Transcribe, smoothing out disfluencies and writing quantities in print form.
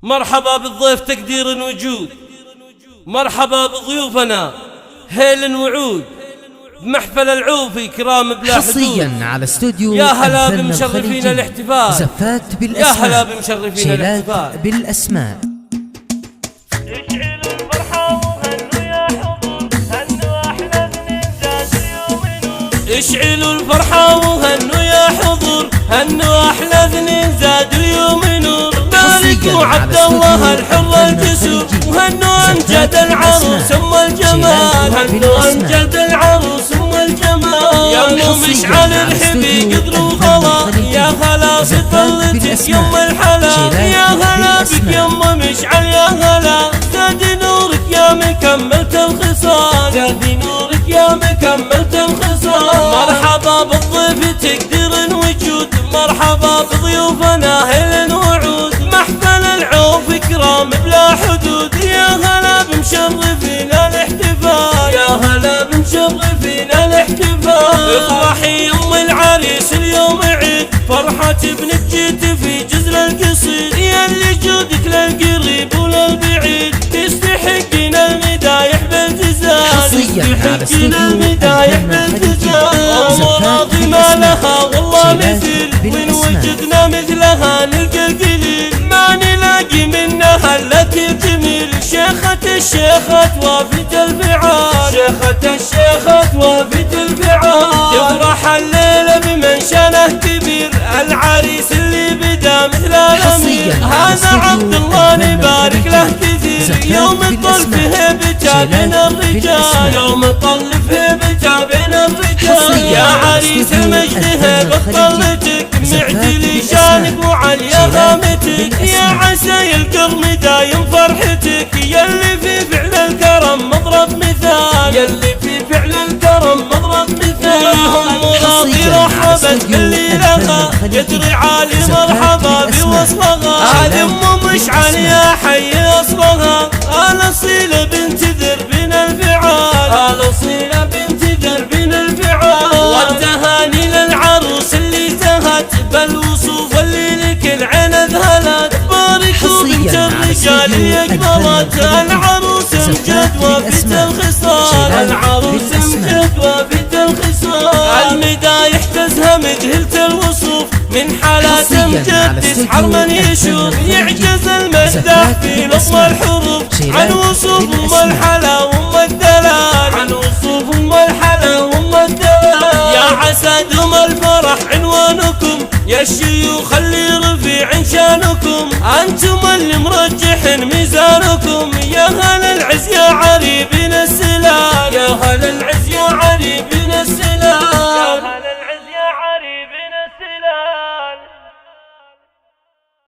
مرحبا بالضيف تقدير وجود، مرحبا بضيوفنا هيل وعود بمحفل العوفي كرام بلا حدود. حصريا على استوديو يا هلا بمشرفين الاحتفال، زفات بالاسماء، يا هلا بمشرفين الاحتفال بالاسماء. اشعلوا الفرحة وهنوا يا حضور، هنوا أحلى اثنين زاد اليوم نور. اشعلوا الفرحة وهنوا يا حضور، هنوا أحلى اثنين زاد اليوم نور. باركوا عبد الله الحر الجسور، وهنوا أمجد العروس أم الجمال، هنوا أمجد العروس أم الجمال. يا أم مشعل الحبي قدر وخلا، يا هلا بطلتك يم الحلا، يا هلا بك يم مشعل يا هلا. زادي نورك يا مكملة الخصال، زادي نورك يا مكملة الخصال. مرحبا بالضيف تقدير وجود، مرحبا بضيوفنا هيل وعود. محفل العوف كرام بلا حدود، يا هلا بمشرفين الاحتفال، يا هلا بمشرفين الاحتفال. افرحي ام العريس اليوم عيد، فرحة ابنك جيت في جزر القصيد. يا اللي جودك للقريب وللبعيد، تستحقين المدايح بالجزال، تستحقين المدايح بالجزال. ام راضي ما لها والله مثيل، وين وجدنا مثلها نلقى القليل. ما نلاقي منها التي تميل، شيخة الشيخات وافية الفعال، شيخة الشيخات وافية الفعال. تفرح الليلة بمن شانه كبير، العريس اللي بدا مثل الأمير. هذا عبد الله نبارك له كثير، يوم الطلب هيبته بين الرجال، يوم الطلب هيبته بين الرجال. يا عريس المجد هيبة طلتك، معدلي شانك وعليا غامتك. يا عسى الكرم دايم فرحتك، يلي في فعل الكرم مضرب مثال، يلي في فعل الكرم مضرب مثال. ام راضي رحبت باللي لها، يدري عالي مرحبا بوصلها. هذه ام مشعل يا حي اصلها، الاصيله بنت ذربين الفعال، الاصيله بنت ذربين الفعال. والتهاني للعروس اللي تهت بالوصوف اللي لك العين ذهلت. باركوا بنت الرجال اللي اقبلت، العروس امجد وافية الخصال، العروس امجد وافية الخصال. المدايح تزهى مذهلة الوصوف، من حالات امجد تسحر من يشوف. يعجز المداح في لطم الحروف، عن وصوف ام الحلا وام الدلال، عن وصوف ام الحلا وام الدلال. يا عسى دوم الفرح عنوانكم، يا الشيوخ اللي رفيع شانكم، انتم اللي مرجحين ميزانكم.